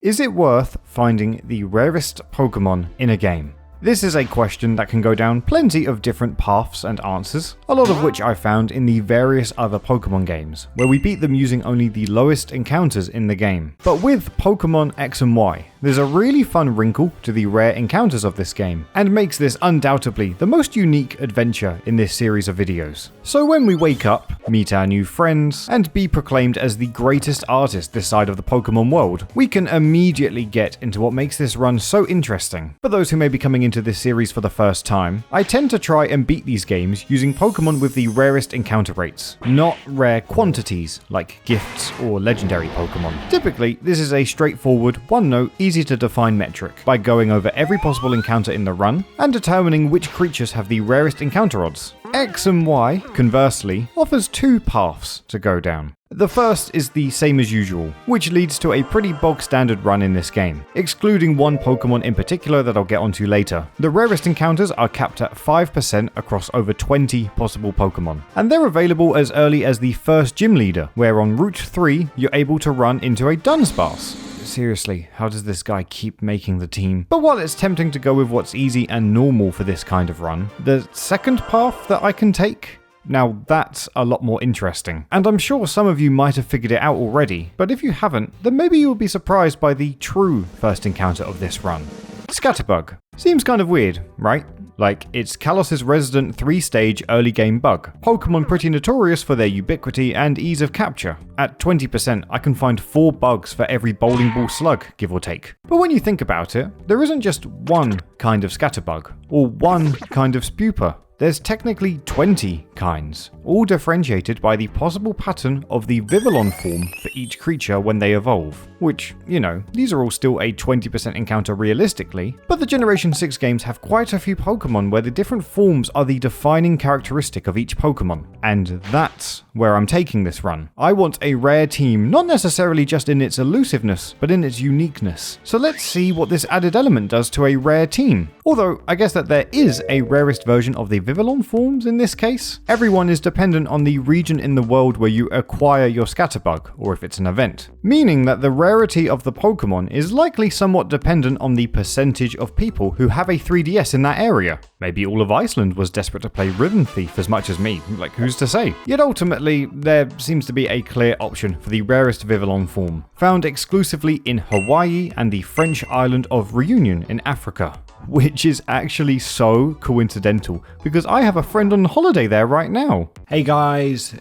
Is it worth finding the rarest Pokémon in a game? This is a question that can go down plenty of different paths and answers, a lot of which I found in the various other Pokémon games, where we beat them using only the lowest encounters in the game. But with Pokémon X and Y, there's a really fun wrinkle to the rare encounters of this game, and makes this undoubtedly the most unique adventure in this series of videos. So when we wake up, meet our new friends, and be proclaimed as the greatest artist this side of the Pokémon world, we can immediately get into what makes this run so interesting. For those who may be coming into this series for the first time, I tend to try and beat these games using Pokémon with the rarest encounter rates, not rare quantities like gifts or legendary Pokémon. Typically, this is a straightforward, one-note, easy to define metric by going over every possible encounter in the run and determining which creatures have the rarest encounter odds. X and Y, conversely, offers two paths to go down. The first is the same as usual, which leads to a pretty bog standard run in this game, excluding one Pokemon in particular that I'll get onto later. The rarest encounters are capped at 5% across over 20 possible Pokemon, and they're available as early as the first gym leader, where on Route 3 you're able to run into a Dunsparce. Seriously, how does this guy keep making the team? But while it's tempting to go with what's easy and normal for this kind of run, the second path that I can take, now that's a lot more interesting. And I'm sure some of you might have figured it out already, but if you haven't, then maybe you'll be surprised by the true first encounter of this run. Scatterbug. Seems kind of weird, right? Like, it's Kalos's resident 3-stage early game bug. Pokemon pretty notorious for their ubiquity and ease of capture. At 20%, I can find 4 bugs for every bowling ball slug, give or take. But when you think about it, there isn't just one kind of Scatterbug, or one kind of Spuper. There's technically 20 kinds, all differentiated by the possible pattern of the Vivillon form for each creature when they evolve. Which, you know, these are all still a 20% encounter realistically, but the Generation 6 games have quite a few Pokemon where the different forms are the defining characteristic of each Pokemon. And that's where I'm taking this run. I want a rare team, not necessarily just in its elusiveness, but in its uniqueness. So let's see what this added element does to a rare team. Although, I guess that there is a rarest version of the Vivillon forms in this case. Everyone is dependent on the region in the world where you acquire your Scatterbug, or if it's an event. Meaning that the rarity of the Pokemon is likely somewhat dependent on the percentage of people who have a 3DS in that area. Maybe all of Iceland was desperate to play Rhythm Thief as much as me, like who's to say? Yet ultimately, there seems to be a clear option for the rarest Vivillon form, found exclusively in Hawaii and the French island of Reunion in Africa. Which is actually so coincidental, because I have a friend on holiday there right now. Hey guys,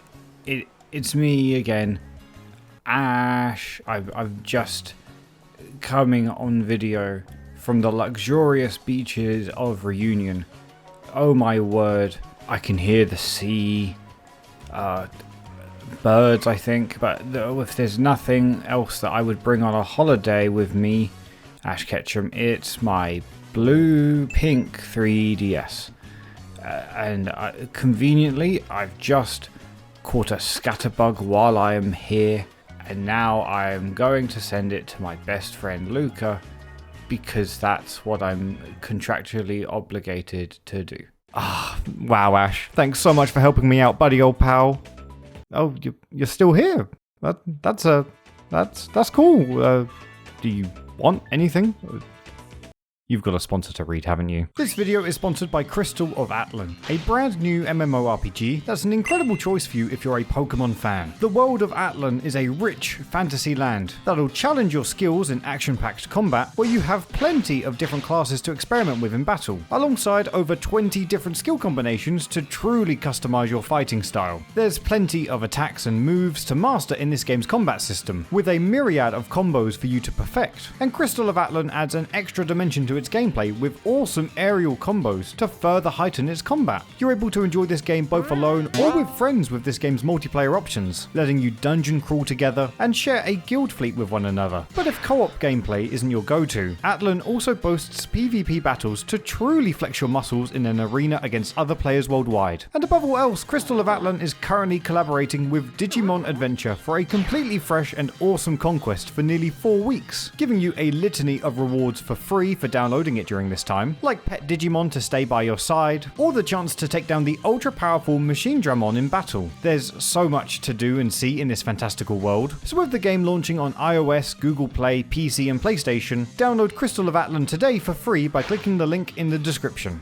it's me again, Ash. I'm just coming on video from the luxurious beaches of Reunion. Oh my word, I can hear the sea, birds I think, but if there's nothing else that I would bring on a holiday with me, Ash Ketchum, it's my blue-pink 3DS. And conveniently, I've just caught a Scatterbug while I am here, and now I am going to send it to my best friend Luca, because that's what I'm contractually obligated to do. Wow, Ash. Thanks so much for helping me out, buddy, old pal. Oh, you're still here. That's cool. Do you want anything? You've got a sponsor to read, haven't you? This video is sponsored by Crystal of Atlan, a brand new MMORPG that's an incredible choice for you if you're a Pokemon fan. The world of Atlan is a rich fantasy land that'll challenge your skills in action-packed combat, where you have plenty of different classes to experiment with in battle, alongside over 20 different skill combinations to truly customize your fighting style. There's plenty of attacks and moves to master in this game's combat system, with a myriad of combos for you to perfect. And Crystal of Atlan adds an extra dimension to its gameplay with awesome aerial combos to further heighten its combat. You're able to enjoy this game both alone or with friends with this game's multiplayer options, letting you dungeon crawl together and share a guild fleet with one another. But if co-op gameplay isn't your go-to, Atlan also boasts PvP battles to truly flex your muscles in an arena against other players worldwide. And above all else, Crystal of Atlan is currently collaborating with Digimon Adventure for a completely fresh and awesome conquest for nearly 4 weeks, giving you a litany of rewards for free for downloading downloading it during this time, like Pet Digimon to stay by your side, or the chance to take down the ultra-powerful Machine Dramon in battle. There's so much to do and see in this fantastical world, so with the game launching on iOS, Google Play, PC and PlayStation, download Crystal of Atlan today for free by clicking the link in the description.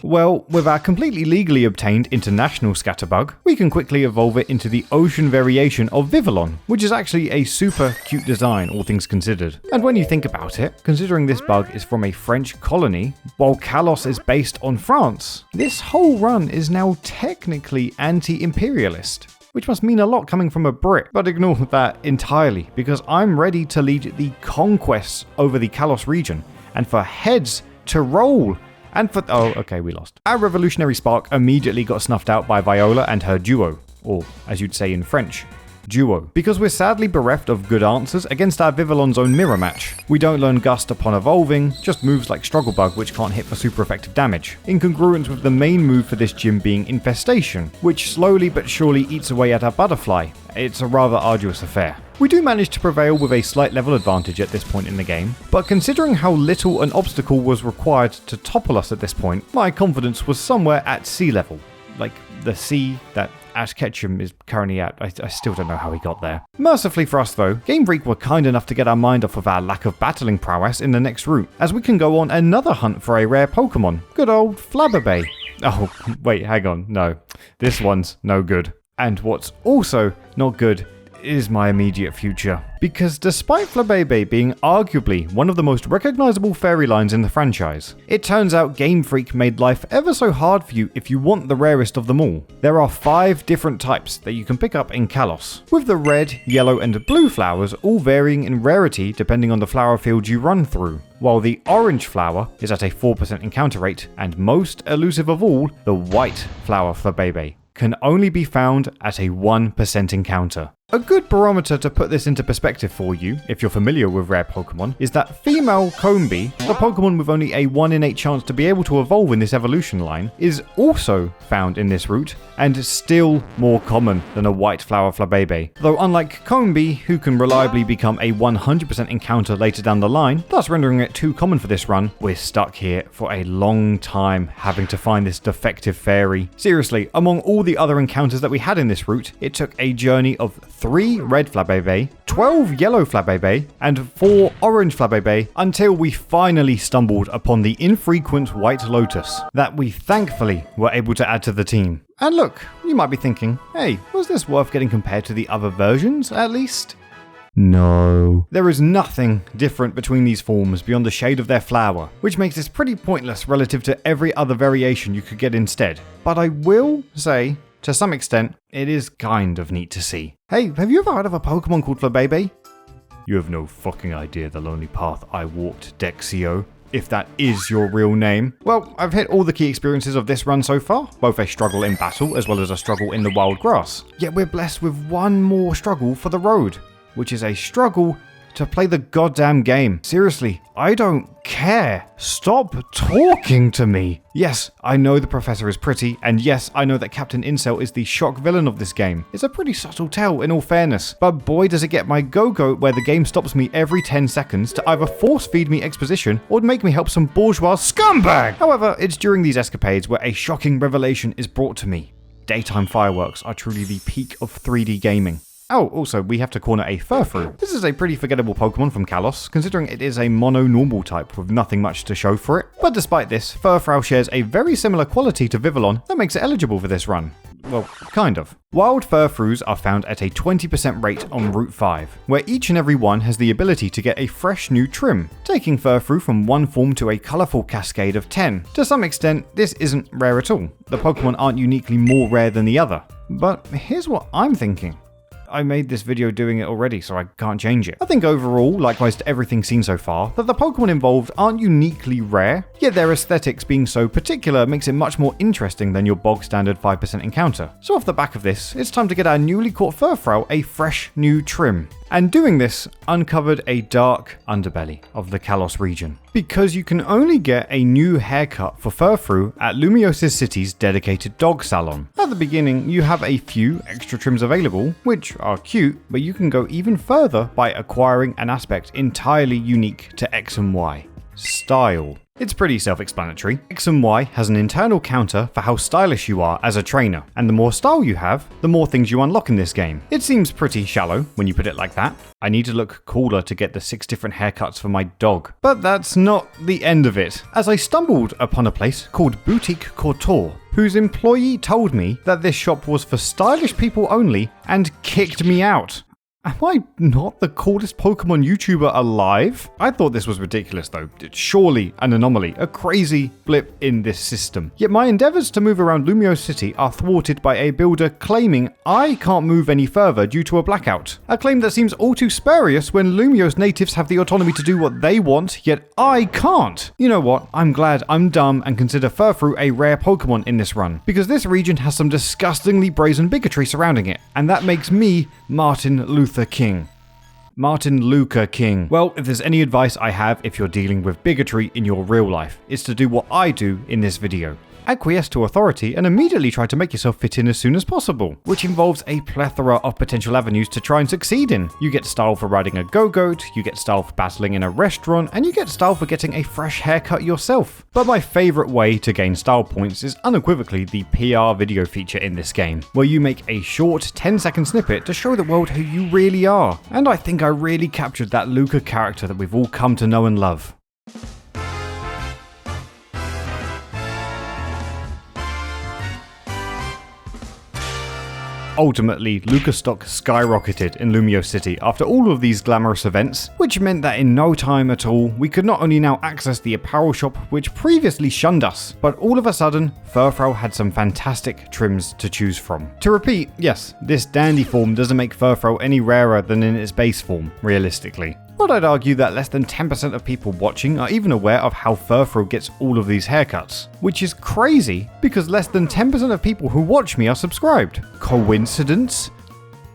Well, with our completely legally obtained international scatterbug, we can quickly evolve it into the ocean variation of Vivillon, which is actually a super cute design, all things considered. And when you think about it, considering this bug is from a French colony, while Kalos is based on France, this whole run is now technically anti-imperialist. Which must mean a lot coming from a Brit, but ignore that entirely, because I'm ready to lead the conquests over the Kalos region, and for heads to roll. And for okay, we lost. Our revolutionary spark immediately got snuffed out by Viola and her duo, or as you'd say in French, duo, because we're sadly bereft of good answers against our Vivillon's own mirror match. We don't learn Gust upon evolving, just moves like Struggle Bug which can't hit for super effective damage, in congruence with the main move for this gym being Infestation, which slowly but surely eats away at our Butterfly. It's a rather arduous affair. We do manage to prevail with a slight level advantage at this point in the game, but considering how little an obstacle was required to topple us at this point, my confidence was somewhere at sea level. Like the sea that Ash Ketchum is currently at. I still don't know how he got there. Mercifully for us though, Game Freak were kind enough to get our mind off of our lack of battling prowess in the next route, as we can go on another hunt for a rare Pokemon, good old Flabébé. Oh, wait, hang on, no. This one's no good. And what's also not good is my immediate future. Because despite Flabébé being arguably one of the most recognizable fairy lines in the franchise, it turns out Game Freak made life ever so hard for you if you want the rarest of them all. There are 5 different types that you can pick up in Kalos, with the red, yellow and blue flowers all varying in rarity depending on the flower field you run through, while the orange flower is at a 4% encounter rate, and most elusive of all, the white flower Flabébé can only be found at a 1% encounter. A good barometer to put this into perspective for you, if you're familiar with rare Pokemon, is that female Combee, the Pokemon with only a 1 in 8 chance to be able to evolve in this evolution line, is also found in this route, and still more common than a white flower Flabébé. Though unlike Combee, who can reliably become a 100% encounter later down the line, thus rendering it too common for this run, we're stuck here for a long time having to find this defective fairy. Seriously, among all the other encounters that we had in this route, it took a journey of 3 red Flabébé, 12 yellow Flabébé, and 4 orange Flabébé until we finally stumbled upon the infrequent White Lotus that we thankfully were able to add to the team. And look, you might be thinking, hey, was this worth getting compared to the other versions at least? No. There is nothing different between these forms beyond the shade of their flower, which makes this pretty pointless relative to every other variation you could get instead. But I will say, to some extent, it is kind of neat to see. Hey, have you ever heard of a Pokemon called Flabébé? You have no fucking idea the lonely path I walked, Dexio, if that is your real name. Well, I've hit all the key experiences of this run so far, both a struggle in battle as well as a struggle in the wild grass. Yet we're blessed with one more struggle for the road, which is a struggle to play the goddamn game. Seriously, I don't care. Stop talking to me. Yes, I know the professor is pretty, and yes, I know that Captain Incel is the shock villain of this game. It's a pretty subtle tell in all fairness, but boy does it get my go-go where the game stops me every 10 seconds to either force feed me exposition or make me help some bourgeois scumbag. However, it's during these escapades where a shocking revelation is brought to me. Daytime fireworks are truly the peak of 3D gaming. Oh, also, we have to corner a Furfrou. This is a pretty forgettable Pokemon from Kalos, considering it is a mono-normal type with nothing much to show for it. But despite this, Furfrou shares a very similar quality to Vivillon that makes it eligible for this run. Well, kind of. Wild Furfrous are found at a 20% rate on Route 5, where each and every one has the ability to get a fresh new trim, taking Furfrou from one form to a colourful cascade of 10. To some extent, this isn't rare at all. The Pokemon aren't uniquely more rare than the other. But here's what I'm thinking. I made this video doing it already, so I can't change it. I think overall, likewise to everything seen so far, that the Pokemon involved aren't uniquely rare, yet their aesthetics being so particular makes it much more interesting than your bog standard 5% encounter. So off the back of this, it's time to get our newly caught Furfrou a fresh new trim. And doing this uncovered a dark underbelly of the Kalos region, because you can only get a new haircut for Furfrou at Lumiosis City's dedicated dog salon. At the beginning, you have a few extra trims available, which are cute, but you can go even further by acquiring an aspect entirely unique to X and Y. Style. It's pretty self-explanatory. X and Y has an internal counter for how stylish you are as a trainer, and the more style you have, the more things you unlock in this game. It seems pretty shallow when you put it like that. I need to look cooler to get the 6 different haircuts for my dog. But that's not the end of it, as I stumbled upon a place called Boutique Couture, whose employee told me that this shop was for stylish people only and kicked me out. Am I not the coolest Pokemon YouTuber alive? I thought this was ridiculous though. It's surely an anomaly, a crazy blip in this system. Yet my endeavors to move around Lumio City are thwarted by a builder claiming I can't move any further due to a blackout. A claim that seems all too spurious when Lumio's natives have the autonomy to do what they want, yet I can't. You know what? I'm glad I'm dumb and consider Furfrou a rare Pokemon in this run, because this region has some disgustingly brazen bigotry surrounding it, and that makes me Martin Luther King. Martin Luther King. Well, if there's any advice I have if you're dealing with bigotry in your real life, it's to do what I do in this video. Acquiesce to authority and immediately try to make yourself fit in as soon as possible, which involves a plethora of potential avenues to try and succeed in. You get style for riding a go-goat, you get style for battling in a restaurant, and you get style for getting a fresh haircut yourself. But my favourite way to gain style points is unequivocally the PR video feature in this game, where you make a short 10-second snippet to show the world who you really are. And I think I really captured that Luca character that we've all come to know and love. Ultimately, Luca's stock skyrocketed in Lumio City after all of these glamorous events, which meant that in no time at all, we could not only now access the apparel shop which previously shunned us, but all of a sudden, Furfrou had some fantastic trims to choose from. To repeat, yes, this dandy form doesn't make Furfrou any rarer than in its base form, realistically. But I'd argue that less than 10% of people watching are even aware of how Furfrou gets all of these haircuts. Which is crazy, because less than 10% of people who watch me are subscribed. Coincidence?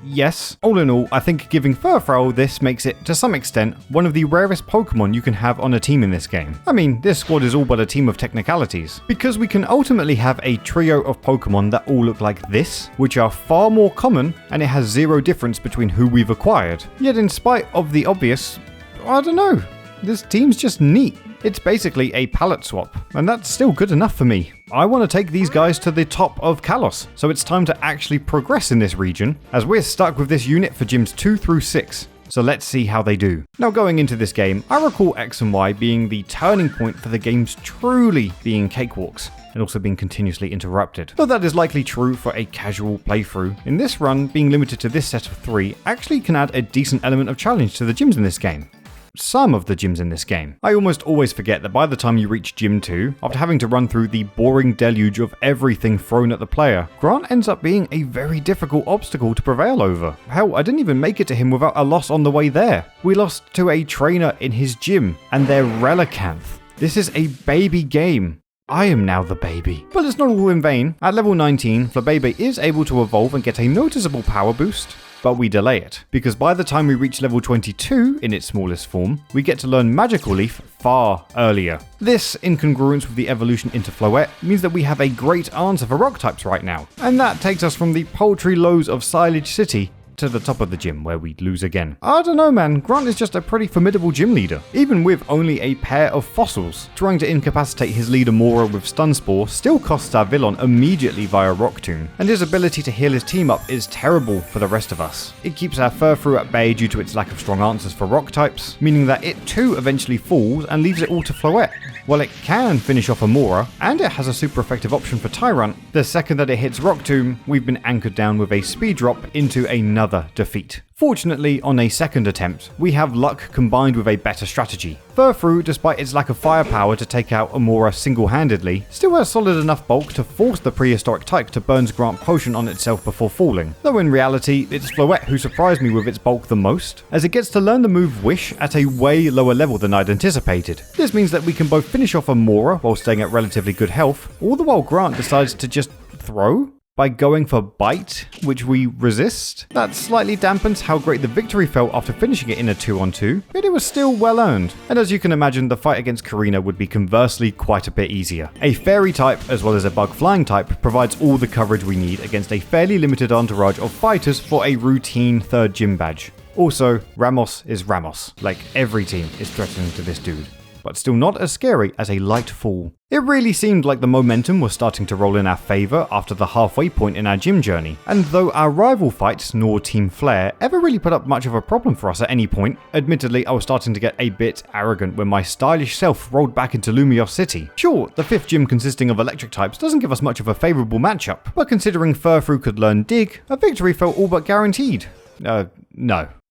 Yes. All in all, I think giving Furfrou this makes it, to some extent, one of the rarest Pokemon you can have on a team in this game. I mean, this squad is all but a team of technicalities, because we can ultimately have a trio of Pokemon that all look like this, which are far more common, and it has zero difference between who we've acquired. Yet in spite of the obvious, I don't know, this team's just neat. It's basically a palette swap, and that's still good enough for me. I want to take these guys to the top of Kalos, so it's time to actually progress in this region, as we're stuck with this unit for gyms 2 through 6. So let's see how they do. Now going into this game, I recall X and Y being the turning point for the games truly being cakewalks, and also being continuously interrupted. Though that is likely true for a casual playthrough, in this run, being limited to this set of 3 actually can add a decent element of challenge to the gyms in this game. Some of the gyms in this game. I almost always forget that by the time you reach Gym 2, after having to run through the boring deluge of everything thrown at the player, Grant ends up being a very difficult obstacle to prevail over. Hell, I didn't even make it to him without a loss on the way there. We lost to a trainer in his gym, and their Relicanth. This is a baby game. I am now the baby. But it's not all in vain. At level 19, Flabébé is able to evolve and get a noticeable power boost. But we delay it, because by the time we reach level 22 in its smallest form, we get to learn Magical Leaf far earlier. This, in congruence with the evolution into Floette, means that we have a great answer for rock types right now, and that takes us from the paltry lows of Silage City to the top of the gym, where we lose again. I don't know, man, Grant is just a pretty formidable gym leader. Even with only a pair of fossils, trying to incapacitate his leader Mora with Stun Spore still costs our Vivillon immediately via Rock Tomb, and his ability to heal his team up is terrible for the rest of us. It keeps our Furfrou at bay due to its lack of strong answers for rock types, meaning that it too eventually falls and leaves it all to Floette. While it can finish off a Mora, and it has a super effective option for Tyrant, the second that it hits Rock Tomb, we've been anchored down with a speed drop into another defeat. Fortunately, on a second attempt, we have luck combined with a better strategy. Furfrou, despite its lack of firepower to take out Amora single-handedly, still has solid enough bulk to force the prehistoric tyke to burn Grant Potion on itself before falling. Though in reality, it's Floette who surprised me with its bulk the most, as it gets to learn the move Wish at a way lower level than I'd anticipated. This means that we can both finish off Amora while staying at relatively good health, all the while Grant decides to just throw by going for Bite, which we resist. That slightly dampens how great the victory felt after finishing it in a 2-on-2, but it was still well earned. And as you can imagine, the fight against Karina would be conversely quite a bit easier. A fairy type, as well as a bug flying type, provides all the coverage we need against a fairly limited entourage of fighters for a routine 3rd gym badge. Also, Ramos is Ramos. Like, every team is threatening to this dude. but still not as scary as a light fall. It really seemed like the momentum was starting to roll in our favour after the halfway point in our gym journey, and though our rival fights nor Team Flare ever really put up much of a problem for us at any point, admittedly I was starting to get a bit arrogant when my stylish self rolled back into Lumios City. Sure, the 5th gym consisting of electric types doesn't give us much of a favourable matchup, but considering Furfrou could learn Dig, a victory felt all but guaranteed. No.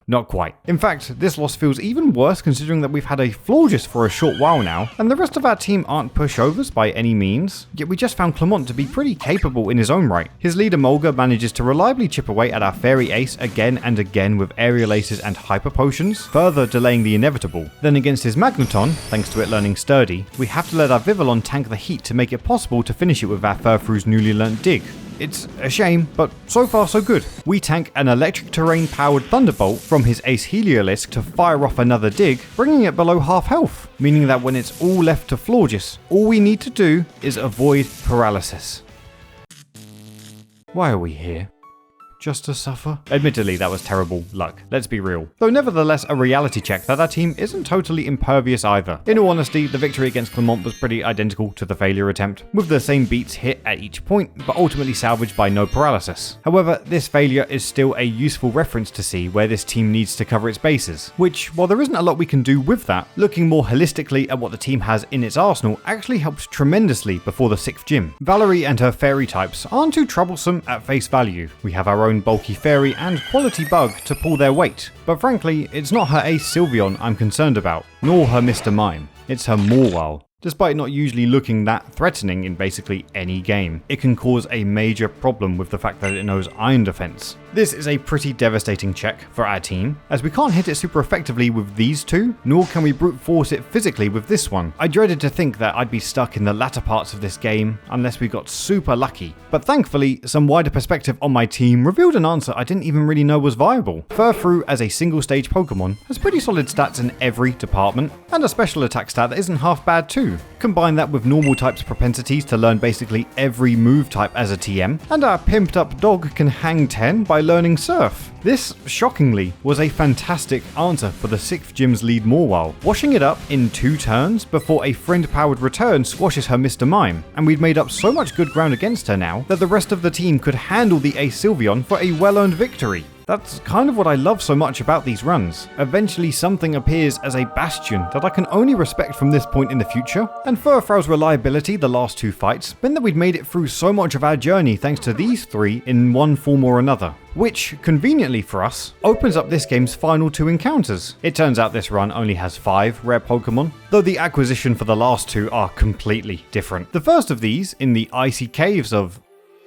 Not quite. In fact, this loss feels even worse considering that we've had a Florges for a short while now, and the rest of our team aren't pushovers by any means, yet we just found Clement to be pretty capable in his own right. His leader Mulga manages to reliably chip away at our Fairy Ace again and again with Aerial Aces and Hyper Potions, further delaying the inevitable. Then against his Magneton, thanks to it learning Sturdy, we have to let our Vivillon tank the heat to make it possible to finish it with our Furfrou's newly learnt Dig. It's a shame, but so far so good. We tank an electric terrain powered Thunderbolt from his Ace Heliolisk to fire off another Dig, bringing it below half health, meaning that when it's all left to Florges, all we need to do is avoid paralysis. Why are we here? Just to suffer? Admittedly, that was terrible luck, let's be real. Though nevertheless a reality check that our team isn't totally impervious either. In all honesty, the victory against Clement was pretty identical to the failure attempt, with the same beats hit at each point, but ultimately salvaged by no paralysis. However, this failure is still a useful reference to see where this team needs to cover its bases, which, while there isn't a lot we can do with that, looking more holistically at what the team has in its arsenal actually helps tremendously before the 6th gym. Valerie and her fairy types aren't too troublesome at face value. We have our own bulky fairy and quality bug to pull their weight, but frankly, it's not her Ace Sylveon I'm concerned about, nor her Mr. Mime, it's her Morwell. Despite not usually looking that threatening in basically any game, it can cause a major problem with the fact that it knows Iron Defense. This is a pretty devastating check for our team, as we can't hit it super effectively with these two, nor can we brute force it physically with this one. I dreaded to think that I'd be stuck in the latter parts of this game unless we got super lucky, but thankfully some wider perspective on my team revealed an answer I didn't even really know was viable. Furfrou as a single stage Pokemon has pretty solid stats in every department, and a special attack stat that isn't half bad too. Combine that with normal type's propensities to learn basically every move type as a TM, and our pimped up dog can hang 10 by learning Surf. This, shockingly, was a fantastic answer for the 6th gym's lead Morwell, washing it up in 2 turns before a friend-powered return squashes her Mr. Mime, and we'd made up so much good ground against her now that the rest of the team could handle the Ace Sylveon for a well-earned victory. That's kind of what I love so much about these runs. Eventually something appears as a bastion that I can only respect from this point in the future, and Furfrou's reliability the last 2 fights meant that we'd made it through so much of our journey thanks to these 3 in one form or another, which, conveniently for us, opens up this game's final 2 encounters. It turns out this run only has 5 rare Pokemon, though the acquisition for the last 2 are completely different. The first of these, in the icy caves of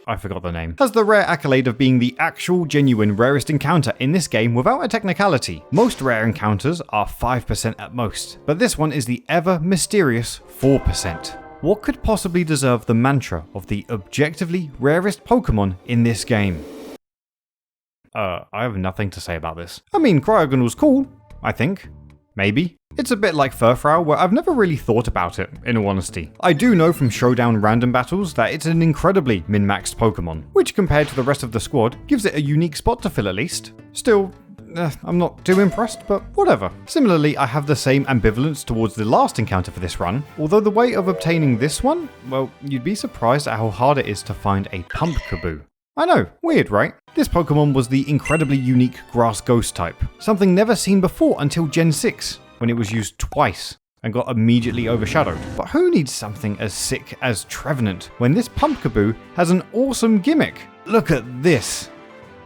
I forgot the name, has the rare accolade of being the actual genuine rarest encounter in this game without a technicality. Most rare encounters are 5% at most, but this one is the ever mysterious 4%. What could possibly deserve the mantra of the objectively rarest Pokemon in this game? I have nothing to say about this. I mean, Cryogon was cool, I think. Maybe. It's a bit like Furfrou, where I've never really thought about it, in all honesty. I do know from Showdown random battles that it's an incredibly min-maxed Pokemon, which compared to the rest of the squad, gives it a unique spot to fill at least. Still, I'm not too impressed, but whatever. Similarly, I have the same ambivalence towards the last encounter for this run, although the way of obtaining this one, well, you'd be surprised at how hard it is to find a Pumpkaboo. I know, weird right? This Pokemon was the incredibly unique Grass Ghost type, something never seen before until Gen 6, when it was used twice and got immediately overshadowed. But who needs something as sick as Trevenant when this Pumpkaboo has an awesome gimmick? Look at this.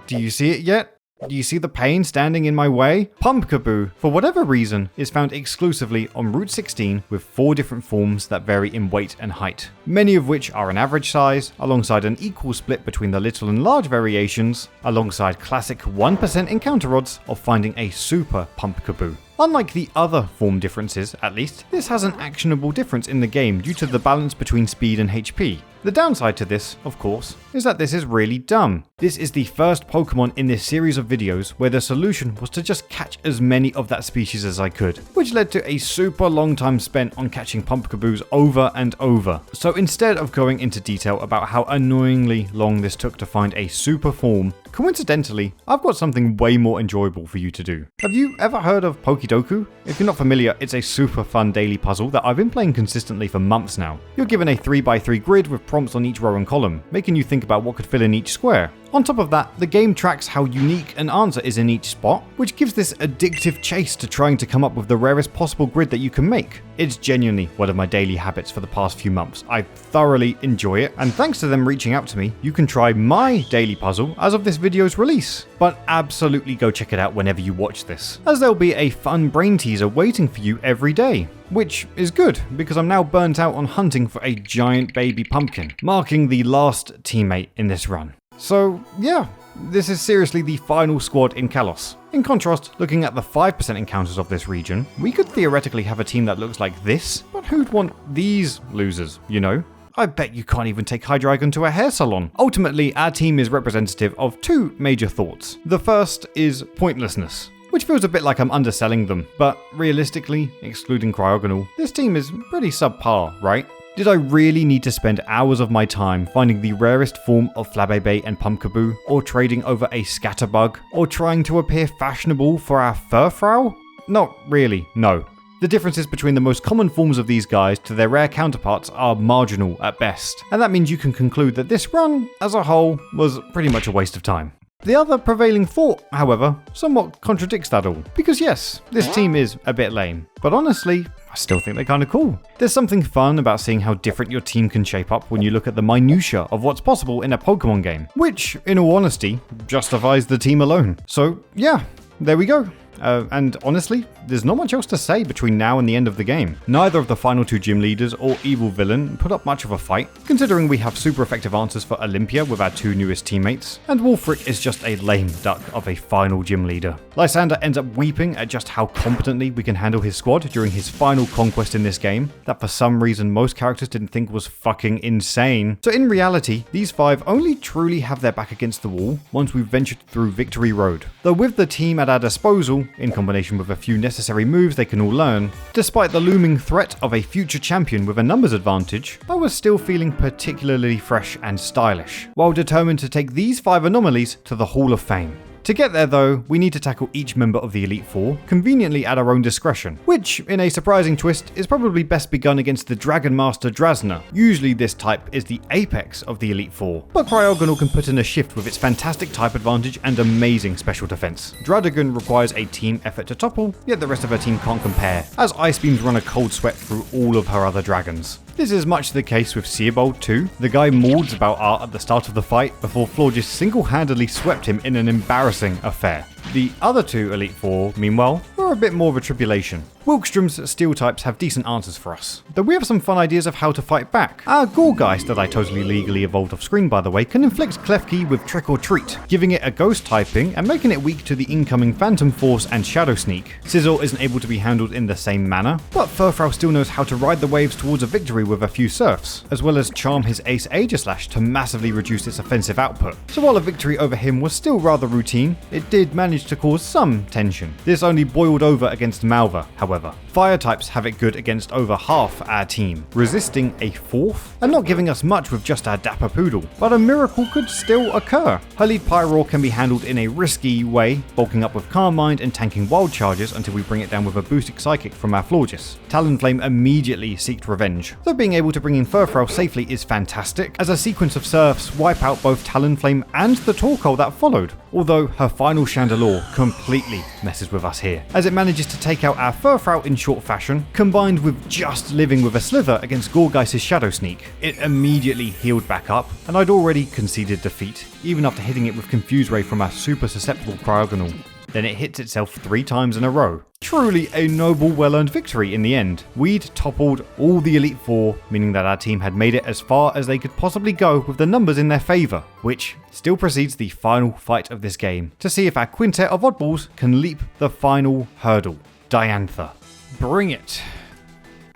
Do you see it yet? Do you see the pain standing in my way? Pumpkaboo, for whatever reason, is found exclusively on Route 16 with 4 different forms that vary in weight and height, many of which are an average size, alongside an equal split between the little and large variations, alongside classic 1% encounter odds of finding a super Pumpkaboo. Unlike the other form differences, at least, this has an actionable difference in the game due to the balance between speed and HP. The downside to this, of course, is that this is really dumb. This is the first Pokemon in this series of videos where the solution was to just catch as many of that species as I could, which led to a super long time spent on catching Pumpkaboos over and over. So instead of going into detail about how annoyingly long this took to find a super form, coincidentally, I've got something way more enjoyable for you to do. Have you ever heard of Pokémon Pokédoku? If you're not familiar, it's a super fun daily puzzle that I've been playing consistently for months now. You're given a 3x3 grid with prompts on each row and column, making you think about what could fill in each square. On top of that, the game tracks how unique an answer is in each spot, which gives this addictive chase to trying to come up with the rarest possible grid that you can make. It's genuinely one of my daily habits for the past few months. I thoroughly enjoy it, and thanks to them reaching out to me, you can try my daily puzzle as of this video's release. But absolutely go check it out whenever you watch this, as there'll be a fun brain teaser waiting for you every day. Which is good, because I'm now burnt out on hunting for a giant baby pumpkin, marking the last teammate in this run. So yeah, this is seriously the final squad in Kalos. In contrast, looking at the 5% encounters of this region, we could theoretically have a team that looks like this, but who'd want these losers, you know? I bet you can't even take Hydreigon to a hair salon. Ultimately, our team is representative of two major thoughts. The first is pointlessness, which feels a bit like I'm underselling them, but realistically, excluding Cryogonal, this team is pretty subpar, right? Did I really need to spend hours of my time finding the rarest form of Flabébé and Pumpkaboo, or trading over a Scatterbug, or trying to appear fashionable for our Furfrou? Not really, no. The differences between the most common forms of these guys to their rare counterparts are marginal at best, and that means you can conclude that this run, as a whole, was pretty much a waste of time. The other prevailing thought, however, somewhat contradicts that all, because yes, this team is a bit lame, but honestly, I still think they're kinda cool. There's something fun about seeing how different your team can shape up when you look at the minutiae of what's possible in a Pokemon game, which, in all honesty, justifies the team alone. So yeah, there we go. And honestly, there's not much else to say between now and the end of the game. Neither of the final two gym leaders or evil villain put up much of a fight, considering we have super effective answers for Olympia with our two newest teammates, and Wulfric is just a lame duck of a final gym leader. Lysander ends up weeping at just how competently we can handle his squad during his final conquest in this game, that for some reason most characters didn't think was fucking insane. So in reality, these five only truly have their back against the wall once we've ventured through Victory Road. Though with the team at our disposal, in combination with a few necessary moves they can all learn, despite the looming threat of a future champion with a numbers advantage, I was still feeling particularly fresh and stylish, while determined to take these five anomalies to the Hall of Fame. To get there though, we need to tackle each member of the Elite Four, conveniently at our own discretion, which, in a surprising twist, is probably best begun against the Dragon Master Drasna. Usually this type is the apex of the Elite Four, but Cryogonal can put in a shift with its fantastic type advantage and amazing special defense. Dradagon requires a team effort to topple, yet the rest of her team can't compare, as Ice Beams run a cold sweat through all of her other dragons. This is much the case with Seabold too. The guy mauls about Art at the start of the fight before Floor just single-handedly swept him in an embarrassing affair. The other two Elite Four, meanwhile, are a bit more of a tribulation. Wilkstrom's steel types have decent answers for us, though we have some fun ideas of how to fight back. Our Gorgeist, that I totally legally evolved off screen by the way, can inflict Klefki with Trick or Treat, giving it a ghost typing and making it weak to the incoming Phantom Force and Shadow Sneak. Sizzle isn't able to be handled in the same manner, but Furfrou still knows how to ride the waves towards a victory with a few surfs, as well as charm his Ace Aegislash to massively reduce its offensive output. So while a victory over him was still rather routine, it did manage to cause some tension. This only boiled over against Malva, however. Fire types have it good against over half our team, resisting a fourth, and not giving us much with just our Dapper Poodle, but a miracle could still occur. Her lead Pyroar can be handled in a risky way, bulking up with Calm Mind and tanking wild charges until we bring it down with a boosted Psychic from our Florges. Talonflame immediately seeked revenge, though being able to bring in Furfrou safely is fantastic, as a sequence of surfs wipe out both Talonflame and the Torkoal that followed, although her final Chandelure completely messes with us here, as it manages to take out our Furfrou in short fashion, combined with just living with a Slither against Gorgeist's Shadow Sneak. It immediately healed back up, and I'd already conceded defeat, even after hitting it with Confuse Ray from our super susceptible Cryogonal. Then it hits itself 3 times in a row. Truly a noble, well-earned victory in the end. We'd toppled all the Elite Four, meaning that our team had made it as far as they could possibly go with the numbers in their favour, which still precedes the final fight of this game, to see if our quintet of oddballs can leap the final hurdle. Diantha. Bring it,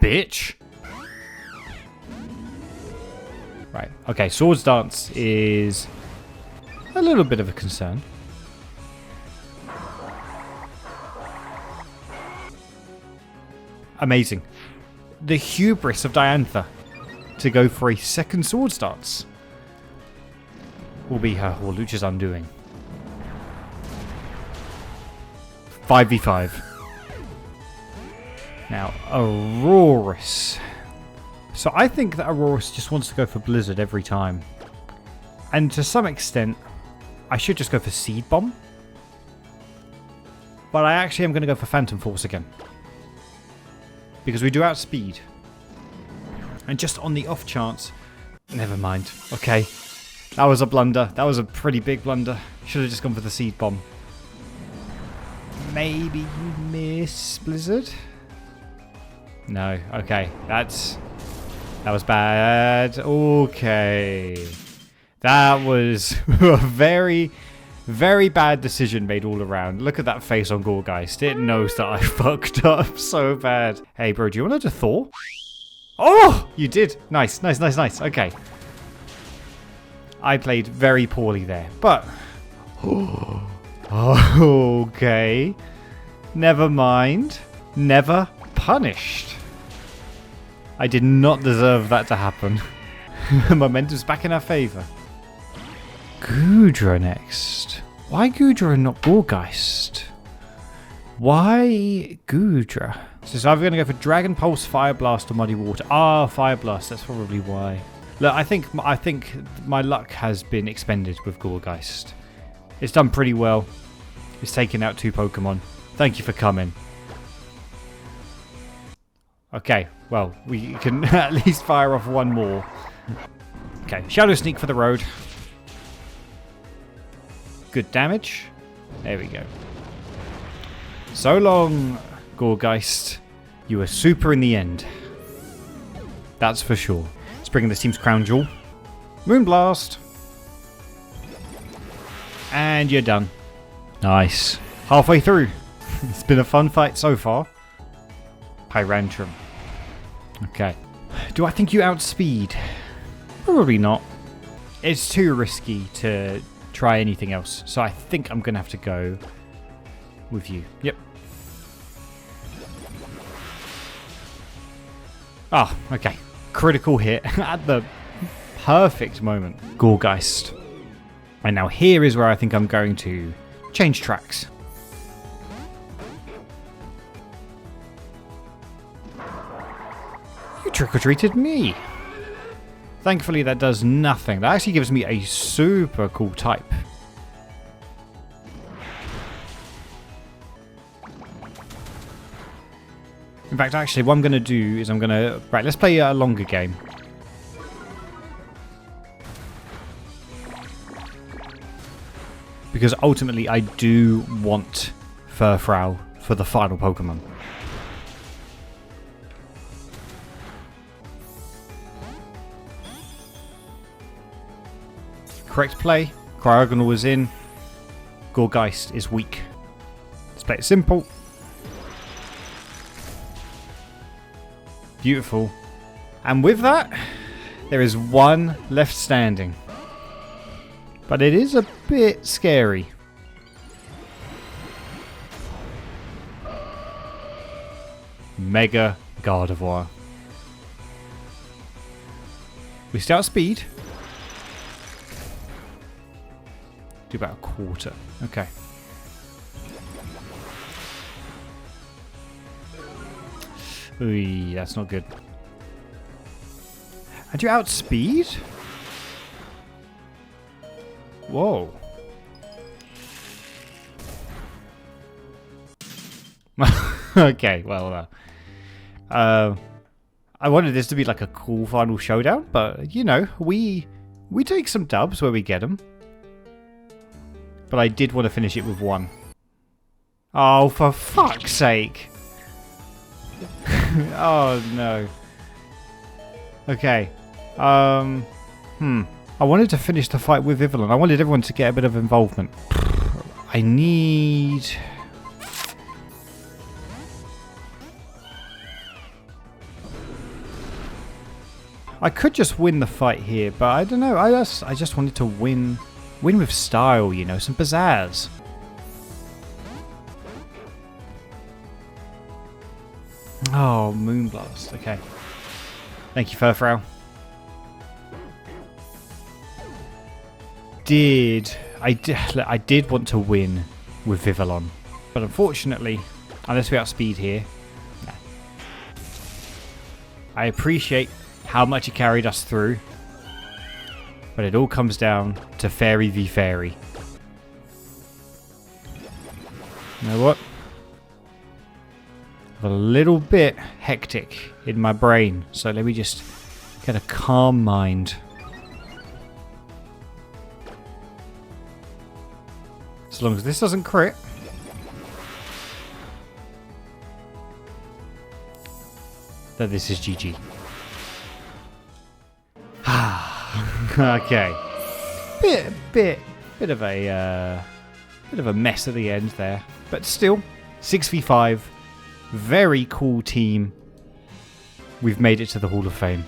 bitch. Right, okay, Swords Dance is a little bit of a concern. Amazing. The hubris of Diantha to go for a second Swords Dance will be her Horlucha's undoing. 5v5. Now, Aurorus. So I think that Aurorus just wants to go for Blizzard every time. And to some extent, I should just go for Seed Bomb. But I actually am going to go for Phantom Force again. Because we do outspeed. And just on the off chance... Never mind. Okay. That was a blunder. That was a pretty big blunder. Should have just gone for the Seed Bomb. Maybe you miss Blizzard? No. Okay. That was bad. Okay. That was a very, very bad decision made all around. Look at that face on Gorgeist. It knows that I fucked up so bad. Hey, bro, do you want to do Thor? Oh! You did. Nice, nice, nice, nice. Okay. I played very poorly there, but... okay. Never mind. Never punished. I did not deserve that to happen. Momentum's back in our favour. Goodra next. Why Goodra and not Gorgeist? Why Goodra? So it's either going to go for Dragon Pulse, Fire Blast, or Muddy Water. Ah, Fire Blast. That's probably why. Look, I think my luck has been expended with Gorgeist. It's done pretty well. It's taken out 2 Pokemon. Thank you for coming. Okay, well, we can at least fire off one more. Okay, Shadow Sneak for the road. Good damage. There we go. So long, Gorgeist. You were super in the end. That's for sure. Let's bring in this team's Crown Jewel. Moonblast. And you're done. Nice. Halfway through. It's been a fun fight so far. Pyrantrum. Okay. Do I think you outspeed? Probably not. It's too risky to try anything else. So I think I'm going to have to go with you. Yep. Ah, okay. Critical hit at the perfect moment. Gorgeist. And now here is where I think I'm going to change tracks. You trick-or-treated me. Thankfully that does nothing. That actually gives me a super cool type. In fact, actually, what I'm going to do is I'm going to... Right, let's play a longer game. Because ultimately, I do want Furfrou for the final Pokemon. Correct play. Cryogonal is in. Gorgeist is weak. Let's play it simple. Beautiful. And with that, there is one left standing. But it is a bit scary. Mega Gardevoir. We start speed. Do about a quarter. Okay. Ooh, that's not good. And you outspeed? Whoa. Okay, well, I wanted this to be like a cool final showdown, but you know, we take some dubs where we get them. But I did want to finish it with one. Oh, for fuck's sake! Oh no. Okay. I wanted to finish the fight with Vivillon. I wanted everyone to get a bit of involvement. I need... I could just win the fight here, but I don't know. I just wanted to win with style, you know, some pizzazz. Oh, Moonblast. Okay. Thank you, Furfrou. I did want to win with Vivillon, but unfortunately, unless we outspeed here, nah. I appreciate how much he carried us through. But it all comes down to Fairy v Fairy. You know what? I'm a little bit hectic in my brain, so let me just get a calm mind. As long as this doesn't crit. Then this is GG. Okay. Bit of a mess at the end there, but still 6v5. Very cool team. We've made it to the Hall of Fame.